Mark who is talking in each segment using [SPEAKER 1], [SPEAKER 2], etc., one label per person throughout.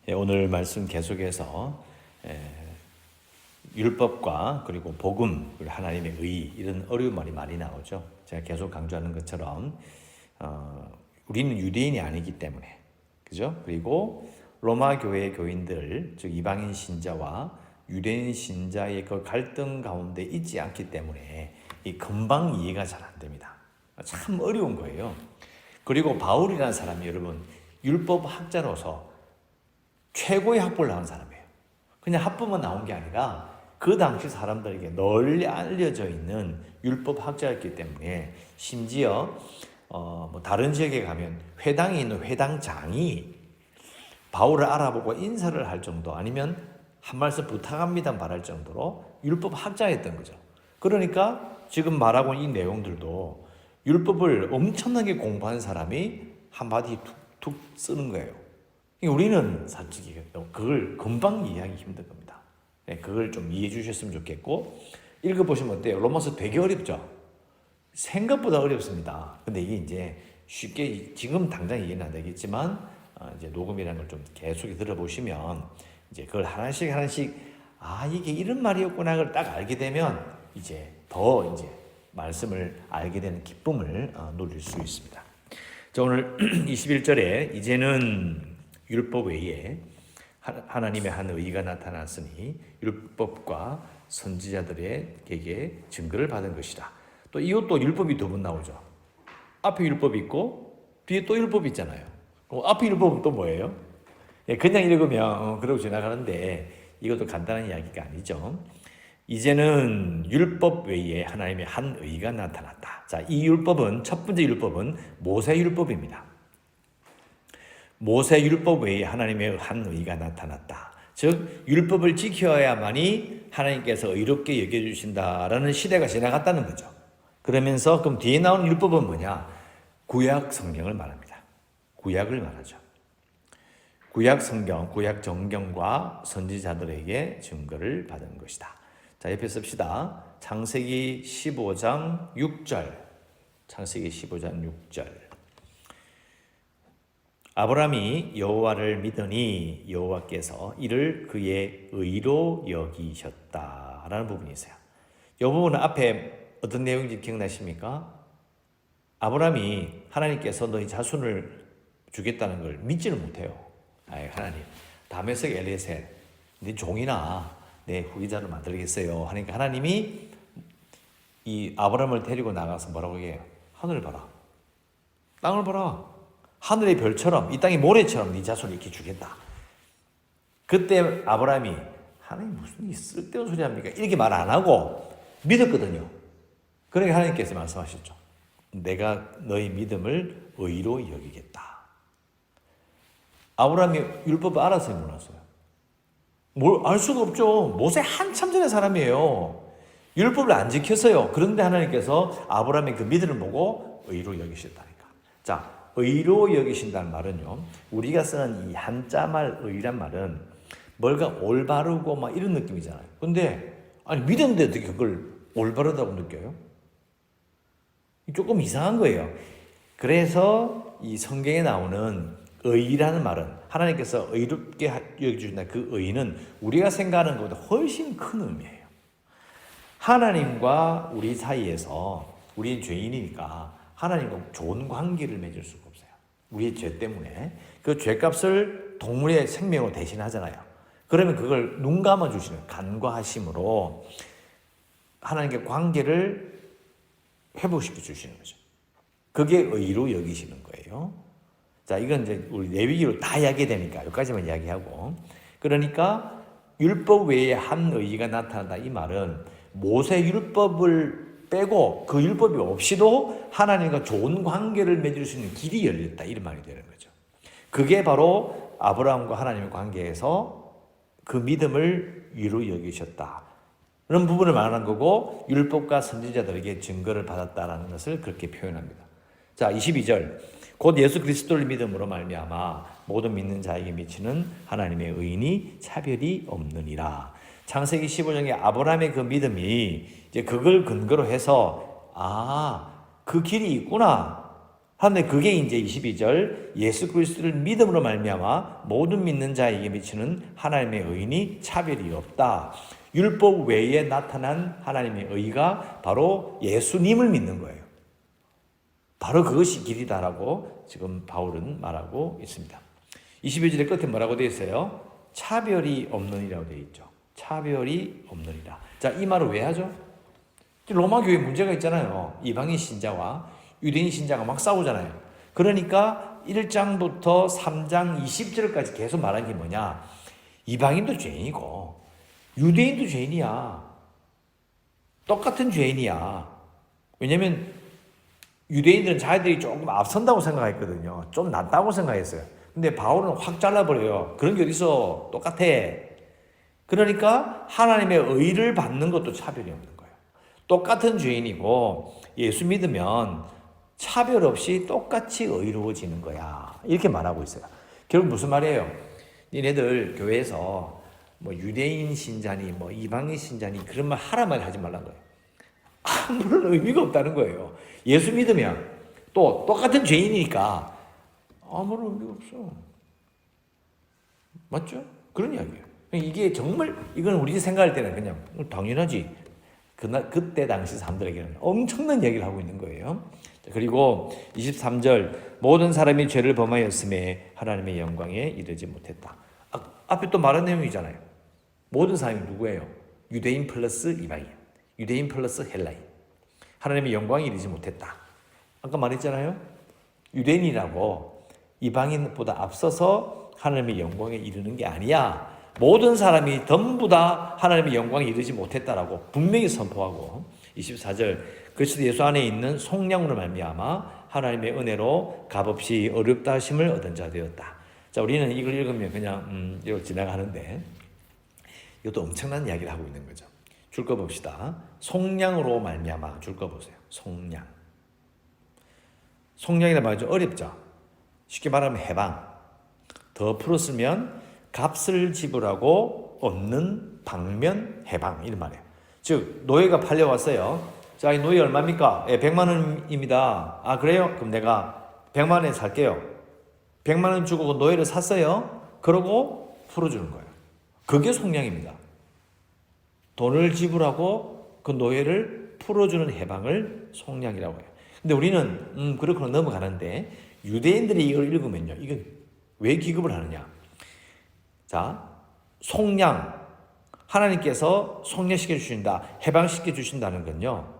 [SPEAKER 1] 오늘 말씀 계속해서 율법과 그리고 복음, 그리고 하나님의 의 이런 어려운 말이 많이 나오죠. 제가 계속 강조하는 것처럼 우리는 유대인이 아니기 때문에, 그죠? 그리고 로마 교회의 교인들, 즉 이방인 신자와 유대인 신자의 그 갈등 가운데 있지 않기 때문에 이 금방 이해가 잘 안 됩니다. 참 어려운 거예요. 그리고 바울이라는 사람이 여러분 율법 학자로서 최고의 학벌을 나온 사람이에요. 그냥 학부만 나온 게 아니라 그 당시 사람들에게 널리 알려져 있는 율법 학자였기 때문에 심지어 다른 지역에 가면 회당에 있는 회당장이 바울을 알아보고 인사를 할 정도, 아니면 한 말씀 부탁합니다 말할 정도로 율법 학자였던 거죠. 그러니까 지금 말하고 있는 이 내용들도 율법을 엄청나게 공부한 사람이 한마디 툭툭 쓰는 거예요. 우리는 솔직히 그걸 금방 이해하기 힘든 겁니다. 그걸 좀 이해해 주셨으면 좋겠고, 읽어보시면 어때요? 로마서 되게 어렵죠? 생각보다 어렵습니다. 근데 이게 이제 쉽게 지금 당장 이해는 안 되겠지만 이제 녹음이라는 걸 좀 계속 들어보시면 이제 그걸 하나씩 이게 이런 말이었구나 그걸 딱 알게 되면 이제 더 이제 말씀을 알게 되는 기쁨을 누릴 수 있습니다. 자, 오늘 21절에 이제는 율법 외에 하나님의 한 의가 나타났으니 율법과 선지자들에게 증거를 받은 것이다. 또 이것도 율법이 두 번 나오죠. 앞에 율법이 있고 뒤에 또 율법이 있잖아요. 앞에 율법은 또 뭐예요? 그냥 읽으면 그러고 지나가는데 이것도 간단한 이야기가 아니죠. 이제는 율법 외에 하나님의 한 의가 나타났다. 자, 이 율법은, 첫 번째 율법은 모세 율법입니다. 모세 율법 외에 하나님의 한 의가 나타났다. 즉 율법을 지켜야만이 하나님께서 의롭게 여겨주신다라는 시대가 지나갔다는 거죠. 그러면서 그럼 뒤에 나오는 율법은 뭐냐? 구약 성경을 말합니다. 구약을 말하죠. 구약 성경, 구약 정경과 선지자들에게 증거를 받은 것이다. 자, 옆에 씁시다. 창세기 15장 6절. 창세기 15장 6절. 아브라함이 여호와를 믿으니 여호와께서 이를 그의 의로 여기셨다라는 부분이 있어요. 이 부분은 앞에 어떤 내용인지 기억나십니까? 아브라함이 하나님께서 너희 자손을 주겠다는 걸 믿지는 못해요. 하나님, 다메섹 엘iezer, 네 종이나 내 후계자를 만들겠어요 하니까 하나님이 이 아브라함을 데리고 나가서 뭐라고 해요? 하늘을 봐라, 땅을 봐라, 하늘의 별처럼 이 땅의 모래처럼 네 자손을 이렇게 주겠다. 그때 아브라함이 하나님 무슨 쓸데없는 소리 합니까? 이렇게 말 안 하고 믿었거든요. 그러니까 하나님께서 말씀하셨죠. 내가 너희 믿음을 의로 여기겠다. 아브라함이 율법을 알았어요, 몰랐어요? 알 수가 없죠. 모세 한참 전의 사람이에요. 율법을 안 지켰어요. 그런데 하나님께서 아브라함의 그 믿음을 보고 의로 여기셨다니까. 자, 의로 여기신다는 말은요, 우리가 쓰는 이 한자말 의란 말은 뭔가 올바르고 막 이런 느낌이잖아요. 근데 아니 믿었는데 어떻게 그걸 올바르다고 느껴요? 조금 이상한 거예요. 그래서 이 성경에 나오는 의라는 말은 하나님께서 의롭게 여겨주신다. 그 의는 우리가 생각하는 것보다 훨씬 큰 의미예요. 하나님과 우리 사이에서 우리는 죄인이니까 하나님과 좋은 관계를 맺을 수가 없어요. 우리의 죄 때문에. 그 죄값을 동물의 생명으로 대신하잖아요. 그러면 그걸 눈 감아주시는 간과하심으로 하나님께 관계를 회복시켜 주시는 거죠. 그게 의로 여기시는 거예요. 자, 이건 이제 우리 레위기로 다 이야기 되니까 여기까지만 이야기하고, 그러니까 율법 외에 한 의가 나타난다. 이 말은 모세 율법을 빼고 그 율법이 없이도 하나님과 좋은 관계를 맺을 수 있는 길이 열렸다. 이런 말이 되는 거죠. 그게 바로 아브라함과 하나님의 관계에서 그 믿음을 의로 여기셨다. 그런 부분을 말하는 거고, 율법과 선지자들에게 증거를 받았다라는 것을 그렇게 표현합니다. 자, 22절. 곧 예수 그리스도를 믿음으로 말미암아 모든 믿는 자에게 미치는 하나님의 의인이 차별이 없느니라. 창세기 15장에 아브라함의 그 믿음이 이제 그걸 근거로 해서 그 길이 있구나. 하는데 그게 이제 22절 예수 그리스도를 믿음으로 말미암아 모든 믿는 자에게 미치는 하나님의 의인이 차별이 없다. 율법 외에 나타난 하나님의 의가 바로 예수님을 믿는 거예요. 바로 그것이 길이다라고 지금 바울은 말하고 있습니다. 22절의 끝에 뭐라고 되어 있어요? 차별이 없느니라고 되어 있죠. 차별이 없느니라. 자, 이 말을 왜 하죠? 로마 교회에 문제가 있잖아요. 이방인 신자와 유대인 신자가 막 싸우잖아요. 그러니까 1장부터 3장 20절까지 계속 말하는 게 뭐냐? 이방인도 죄인이고 유대인도 죄인이야. 똑같은 죄인이야. 왜냐하면 유대인들은 자기들이 조금 앞선다고 생각했거든요. 좀 낫다고 생각했어요. 근데 바울은 확 잘라버려요. 그런 게 어디서 똑같아. 그러니까 하나님의 의를 받는 것도 차별이 없는 거예요. 똑같은 죄인이고 예수 믿으면 차별 없이 똑같이 의로워지는 거야. 이렇게 말하고 있어요. 결국 무슨 말이에요? 니네들 교회에서 뭐 유대인 신자니 뭐 이방인 신자니 그런 말 하라만 하지 말라는 거예요. 아무런 의미가 없다는 거예요. 예수 믿으면 또 똑같은 죄인이니까 아무런 의미가 없어. 맞죠? 그런 이야기예요. 이게 정말 이건 우리 생각할 때는 그냥 당연하지. 그때 당시 사람들에게는 엄청난 이야기를 하고 있는 거예요. 그리고 23절 모든 사람이 죄를 범하였음에 하나님의 영광에 이르지 못했다. 앞에 또 말한 내용이잖아요. 모든 사람이 누구예요? 유대인 플러스 이방인, 유대인 플러스 헬라인. 하나님의 영광에 이르지 못했다. 아까 말했잖아요. 유대인이라고 이방인보다 앞서서 하나님의 영광에 이르는 게 아니야. 모든 사람이 전부 다 하나님의 영광에 이르지 못했다라고 분명히 선포하고 24절 그리스도 예수 안에 있는 속량으로 말미암아 하나님의 은혜로 값없이 어렵다 하심을 얻은 자 되었다. 자, 우리는 이걸 읽으면 그냥 이걸 지나가는데 이것도 엄청난 이야기를 하고 있는 거죠. 줄 거 봅시다. 속량으로 말미암아 줄 거 보세요. 속량. 속량이란 말이 좀 어렵죠. 쉽게 말하면 해방. 더 풀었으면 값을 지불하고 얻는 방면 해방 이런 말이에요. 즉 노예가 팔려왔어요. 자, 이 노예 얼마입니까? 예, 100만 원입니다. 아, 그래요? 그럼 내가 100만 원에 살게요. 100만 원 주고 그 노예를 샀어요. 그러고 풀어주는 거예요. 그게 속량입니다. 돈을 지불하고 그 노예를 풀어주는 해방을 속량이라고 해요. 근데 우리는 그렇구나 넘어가는데 유대인들이 이걸 읽으면요. 이건 왜 기급을 하느냐? 자, 속량. 하나님께서 속량시켜 주신다. 해방시켜 주신다는 건요.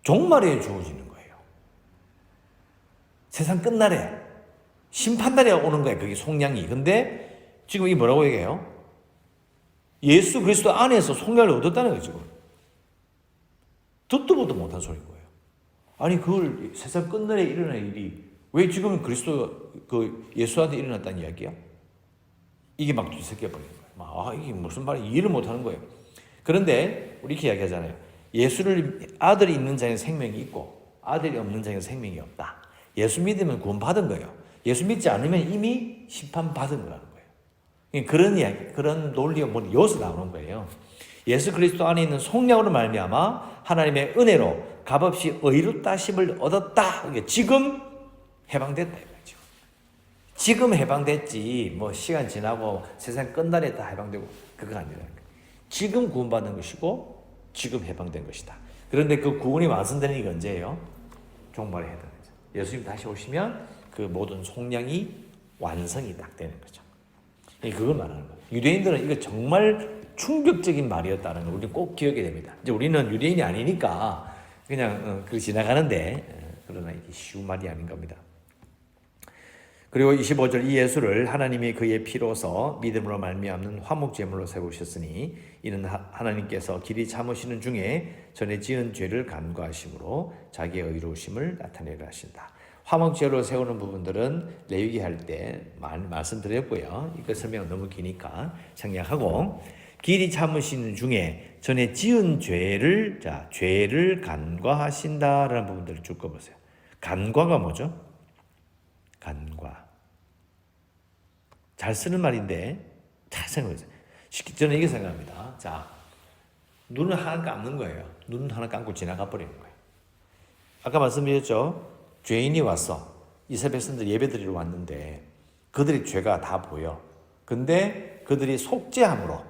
[SPEAKER 1] 종말에 주어지는 거예요. 세상 끝날에 심판날에 오는 거예요. 그게 속량이. 근데 지금 이게 뭐라고 얘기해요? 예수 그리스도 안에서 속량을 얻었다는 거예요. 지금. 듣도 보도 못한 소리인 거예요. 아니 그걸 세상 끝날에 일어날 일이 왜 지금 그리스도 그 예수한테 일어났다는 이야기야? 이게 막 뒤섞여 버리는 거예요. 이게 무슨 말인지 이해를 못하는 거예요. 그런데 우리 이렇게 이야기하잖아요. 예수를 아들이 있는 자에는 생명이 있고 아들이 없는 자에는 생명이 없다. 예수 믿으면 구원받은 거예요. 예수 믿지 않으면 이미 심판받은 거라는 거예요. 그런 이야기, 그런 논리가 여기서 나오는 거예요. 예수 그리스도 안에 있는 속량으로 말미암아 하나님의 은혜로 값없이 의롭다심을 얻었다. 그러니까 지금 해방됐다 이거죠. 지금 해방됐지 뭐 시간 지나고 세상 끝날에 다 해방되고 그거 아니라는 거예요. 지금 구원받는 것이고 지금 해방된 것이다. 그런데 그 구원이 완성되는 게 언제예요? 종말에 해당되죠. 예수님 다시 오시면 그 모든 속량이 완성이 딱 되는 거죠. 그걸 말하는 거예요. 유대인들은 이거 정말 충격적인 말이었다는 걸 우리는 꼭 기억해야 됩니다. 이제 우리는 유대인이 아니니까 그냥 그 지나가는데 그러나 이게 쉬운 말이 아닌 겁니다. 그리고 25절 이 예수를 하나님이 그의 피로서 믿음으로 말미암는 화목제물로 세우셨으니 이는 하나님께서 길이 참으시는 중에 전에 지은 죄를 간과하심으로 자기의 의로우심을 나타내려 하신다. 화목제로 세우는 부분들은 레위기 할 때 말씀드렸고요. 이거 설명 너무 기니까 생략하고 길이 참으시는 중에 전에 지은 죄를 죄를 간과하신다라는 부분들을 쭉 꺼보세요. 간과가 뭐죠? 간과. 잘 쓰는 말인데 잘 생각해보세요. 저는 이게 생각합니다. 자, 눈을 하나 감는 거예요. 눈 하나 감고 지나가 버리는 거예요. 아까 말씀드렸죠? 죄인이 왔어. 이스라엘 백성들 예배드리러 왔는데 그들의 죄가 다 보여. 근데 그들이 속죄함으로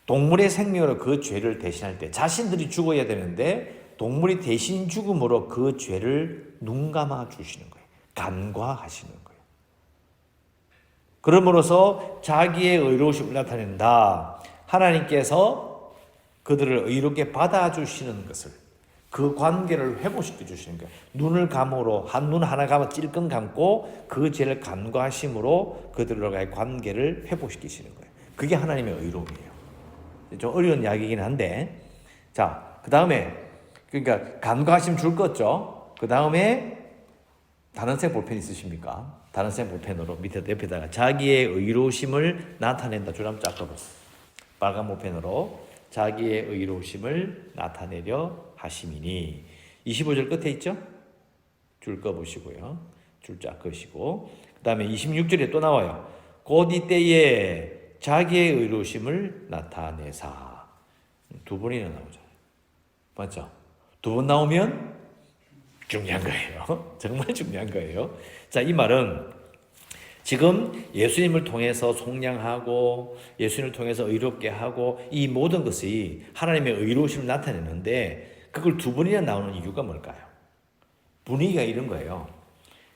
[SPEAKER 1] 동물의 생명으로 그 죄를 대신할 때 자신들이 죽어야 되는데 동물이 대신 죽음으로 그 죄를 눈감아 주시는 거예요. 간과하시는 거예요. 그러므로서 자기의 의로우심을 나타낸다. 하나님께서 그들을 의롭게 받아주시는 것을, 그 관계를 회복시켜 주시는 거예요. 눈을 감으로, 눈 하나 감아 찔끔 감고 그 죄를 간과하심으로 그들과의 관계를 회복시키시는 거예요. 그게 하나님의 의로움이에요. 좀 어려운 이야기이긴 한데, 자, 그 다음에, 그러니까 간과하심 줄 거죠. 그 다음에 다른 색 볼펜 있으십니까? 다른 색 볼펜으로 밑에 옆에다가 자기의 의로우심을 나타낸다. 줄 한번 쫙 떠보세요. 빨간 볼펜으로 자기의 의로우심을 나타내려 하심이니. 25절 끝에 있죠? 줄 꺼보시고요. 줄 쫙 끄시고. 그 다음에 26절에 또 나와요. 곧 이때에 자기의 의로우심을 나타내사. 두 번이나 나오잖아요. 맞죠? 두 번 나오면 중요한 거예요. 정말 중요한 거예요. 자, 이 말은 지금 예수님을 통해서 속량하고 예수님을 통해서 의롭게 하고 이 모든 것이 하나님의 의로우심을 나타내는데 그걸 두 번이나 나오는 이유가 뭘까요? 분위기가 이런 거예요.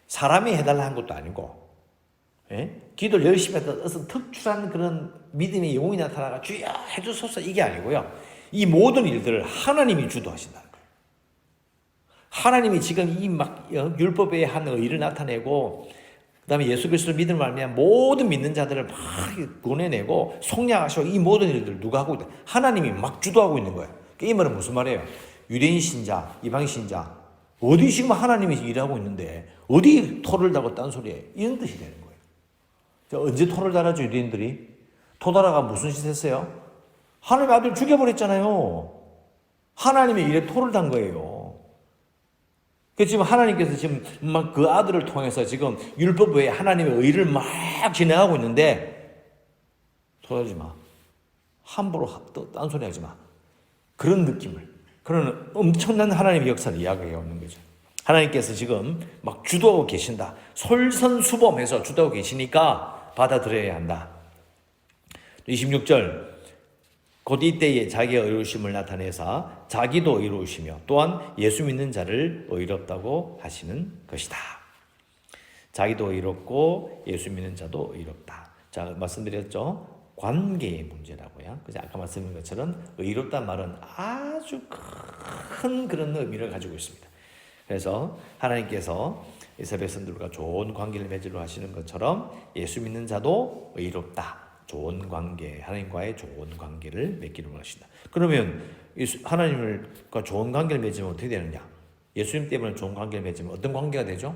[SPEAKER 1] 사람이 해달라 한 것도 아니고, 예? 기도를 열심히 했던 어떤 특출한 그런 믿음의 영혼이 나타나가 주여 해주소서 이게 아니고요. 이 모든 일들을 하나님이 주도하신다는 거예요. 하나님이 지금 이 막 율법의 한 의를 나타내고 그 다음에 예수 그리스도를 믿음을 말미암아 모든 믿는 자들을 막 구원해내고 속량하시고 이 모든 일들을 누가 하고 있다? 하나님이 막 주도하고 있는 거예요. 이 말은 무슨 말이에요? 유대인 신자, 이방 신자 어디 지금 하나님이 일하고 있는데 어디 토를 달고 딴소리해? 이런 뜻이 되는 거예요. 언제 토를 달았죠, 유대인들이? 토달아가 무슨 짓 했어요? 하나님의 아들 죽여버렸잖아요. 하나님의 일에 토를 단 거예요. 그래서 지금 하나님께서 지금 막 그 아들을 통해서 지금 율법 외에 하나님의 의를 막 진행하고 있는데 토하지 마. 함부로 딴소리 하지 마. 그런 느낌을, 그런 엄청난 하나님의 역사를 이야기하고 있는 거죠. 하나님께서 지금 막 주도하고 계신다. 솔선수범해서 주도하고 계시니까 받아들여야 한다. 26절 곧 이때에 자기의 의로우심을 나타내사 자기도 의로우시며 또한 예수 믿는 자를 의롭다고 하시는 것이다. 자기도 의롭고 예수 믿는 자도 의롭다. 자, 말씀드렸죠? 관계의 문제라고요. 그래서 아까 말씀드린 것처럼 의롭다는 말은 아주 큰 그런 의미를 가지고 있습니다. 그래서 하나님께서 이스라엘 백성들과 좋은 관계를 맺으려 하시는 것처럼 예수 믿는 자도 의롭다. 좋은 관계, 하나님과의 좋은 관계를 맺기를 원하신다. 그러면 하나님과 좋은 관계를 맺으면 어떻게 되느냐? 예수님 때문에 좋은 관계를 맺으면 어떤 관계가 되죠?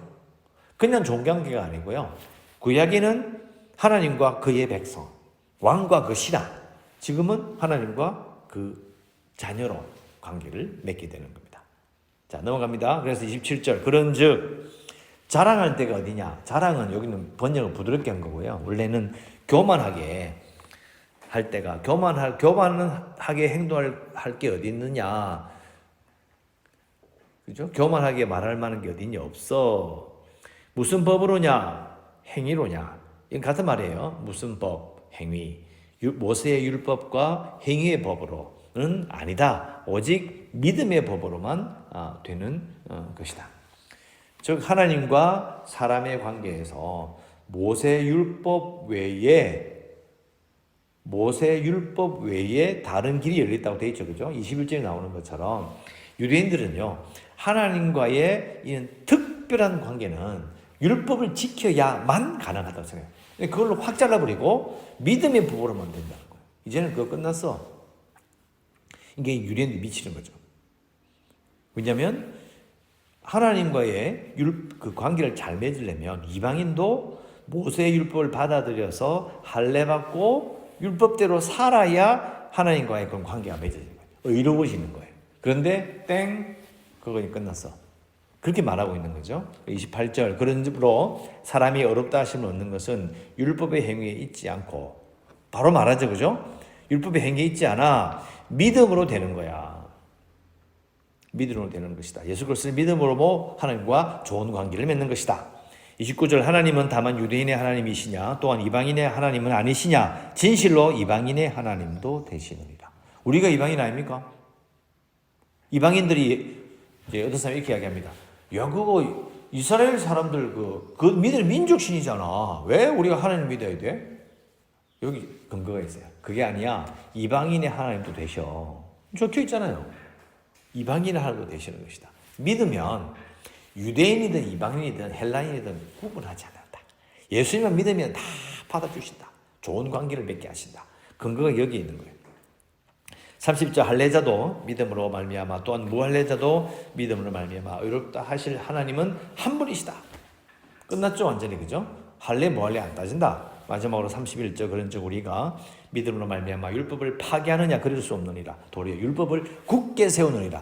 [SPEAKER 1] 그냥 좋은 관계가 아니고요. 구약에는 하나님과 그의 백성, 왕과 그 신하, 지금은 하나님과 그 자녀로 관계를 맺게 되는 겁니다. 자, 넘어갑니다. 그래서 27절 그런즉 자랑할 때가 어디냐? 자랑은 여기는 번역을 부드럽게 한 거고요. 원래는 교만하게 할 때가 교만하게 행동할 게 어디 있느냐? 그죠? 교만하게 말할 만한 게 어디 있냐? 없어. 무슨 법으로냐? 행위로냐? 이건 같은 말이에요. 무슨 법? 행위. 모세의 율법과 행위의 법으로는 아니다. 오직 믿음의 법으로만 되는 것이다. 즉 하나님과 사람의 관계에서 모세 율법 외에 다른 길이 열렸다고 되어 있죠. 그죠? 21절에 나오는 것처럼 유대인들은요. 하나님과의 이런 특별한 관계는 율법을 지켜야만 가능하다고 생각해요. 그걸로 확 잘라버리고 믿음의 법으로만 된다는 거예요. 이제는 그거 끝났어. 이게 유대인들이 미치는 거죠. 왜냐하면 하나님과의 그 관계를 잘 맺으려면 이방인도 모세의 율법을 받아들여서 할례받고 율법대로 살아야 하나님과의 그런 관계가 맺어지는 거예요. 의로워지는 거예요. 그런데 땡! 그거니 끝났어. 그렇게 말하고 있는 거죠. 28절 그런즉 사람이 어렵다 하심을 얻는 것은 율법의 행위에 있지 않고 바로 말하죠. 그죠? 율법의 행위에 있지 않아 믿음으로 되는 거야. 믿음으로 되는 것이다. 예수 그리스도를 믿음으로 하나님과 좋은 관계를 맺는 것이다. 29절 하나님은 다만 유대인의 하나님이시냐 또한 이방인의 하나님은 아니시냐 진실로 이방인의 하나님도 되시느니라. 우리가 이방인 아닙니까? 이방인들이 이제 어떤 사람이 이렇게 이야기합니다. 야 그거 이스라엘 사람들 그 믿을 민족신이잖아. 왜 우리가 하나님 믿어야 돼? 여기 근거가 있어요. 그게 아니야. 이방인의 하나님도 되셔. 적혀 있잖아요. 이방인의 하나님도 되시는 것이다. 믿으면 유대인이든 이방인이든 헬라인이든 구분하지 않는다. 예수님만 믿으면 다 받아주신다. 좋은 관계를 맺게 하신다. 근거가 여기 있는 거예요. 30절 할례자도 믿음으로 말미암아 또한 무할례자도 믿음으로 말미암아 의롭다 하실 하나님은 한 분이시다. 끝났죠 완전히. 그죠? 할례 무할례 안 따진다. 마지막으로 31절 그런즉 우리가 믿음으로 말미암아 율법을 파괴하느냐 그럴 수 없느니라. 도리어 율법을 굳게 세우느니라.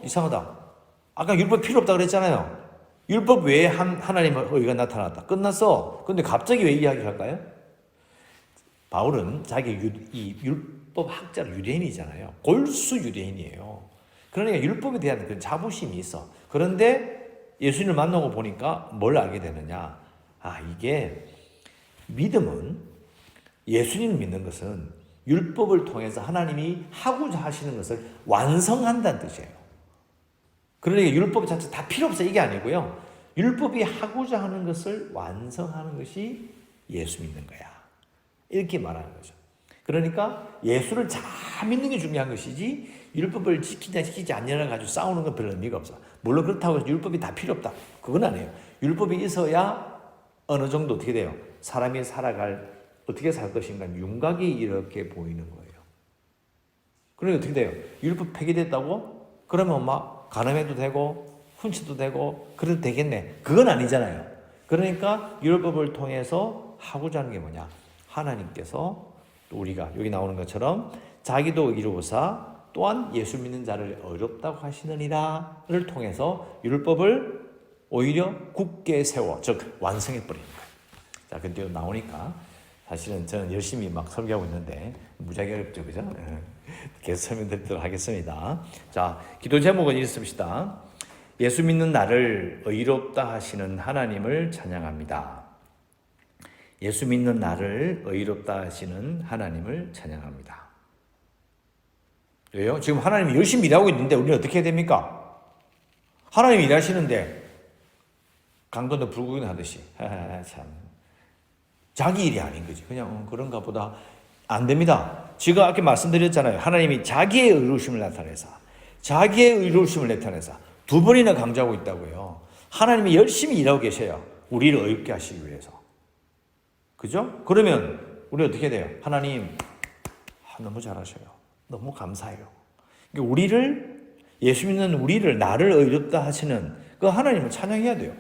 [SPEAKER 1] 이상하다. 아까 율법 필요 없다 그랬잖아요. 율법 외에 하나님의 의가 나타났다. 끝났어. 근데 갑자기 왜 이야기할까요? 바울은 자기 이 율법 학자로 유대인이잖아요. 골수 유대인이에요. 그러니까 율법에 대한 그 자부심이 있어. 그런데 예수님을 만나고 보니까 뭘 알게 되느냐. 이게 믿음은 예수님을 믿는 것은 율법을 통해서 하나님이 하고자 하시는 것을 완성한다는 뜻이에요. 그러니까 율법 자체 다 필요 없어 이게 아니고요. 율법이 하고자 하는 것을 완성하는 것이 예수 믿는 거야. 이렇게 말하는 거죠. 그러니까 예수를 잘 믿는 게 중요한 것이지 율법을 지키냐 지키지 않냐를 가지고 싸우는 건 별 의미가 없어. 물론 그렇다고 해서 율법이 다 필요 없다. 그건 아니에요. 율법이 있어야 어느 정도 어떻게 돼요? 사람이 어떻게 살 것인가 윤곽이 이렇게 보이는 거예요. 그러니까 어떻게 돼요? 율법 폐기됐다고? 그러면 막 간음해도 되고 훔쳐도 되고 그래도 되겠네. 그건 아니잖아요. 그러니까 율법을 통해서 하고자 하는 게 뭐냐? 하나님께서 또 우리가 여기 나오는 것처럼 자기도 이루고사 또한 예수 믿는 자를 어렵다고 하시느니라를 통해서 율법을 오히려 굳게 세워 즉 완성해 버리는 거예요. 자, 근데 나오니까 사실은 저는 열심히 막 설교하고 있는데 무지하게 어렵죠, 그죠? 계속 설명드리도록 하겠습니다. 자, 기도 제목은 읽습시다. 예수 믿는 나를 의롭다 하시는 하나님을 찬양합니다. 예수 믿는 나를 의롭다 하시는 하나님을 찬양합니다. 왜요? 지금 하나님이 열심히 일하고 있는데 우리는 어떻게 해야 됩니까? 하나님이 일하시는데 강건도 불구경 하듯이 참 자기 일이 아닌 거지. 그냥 그런가 보다. 안 됩니다. 제가 아까 말씀드렸잖아요. 하나님이 자기의 의로우심을 나타내서 두 번이나 강조하고 있다고요. 하나님이 열심히 일하고 계셔요. 우리를 의롭게 하시기 위해서. 그죠? 그러면 우리 어떻게 돼요? 하나님 너무 잘하셔요. 너무 감사해요. 예수 믿는 우리를 나를 의롭다 하시는 그 하나님을 찬양해야 돼요.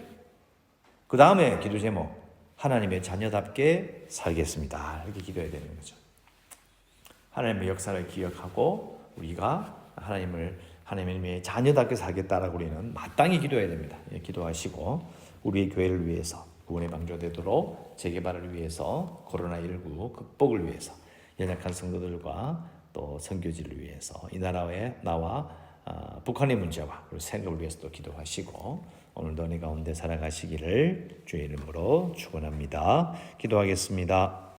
[SPEAKER 1] 그 다음에 기도 제목 하나님의 자녀답게 살겠습니다. 이렇게 기도해야 되는 거죠. 하나님의 역사를 기억하고 우리가 하나님의 자녀답게 살겠다라고 우리는 마땅히 기도해야 됩니다. 기도하시고 우리의 교회를 위해서 구원의 방조되도록 재개발을 위해서 코로나19 극복을 위해서 연약한 성도들과 또 선교지를 위해서 이 나라의 나와 북한의 문제와 그리고 생업을 위해서도 기도하시고 오늘도 은혜 가운데 살아가시기를 주의 이름으로 축원합니다. 기도하겠습니다.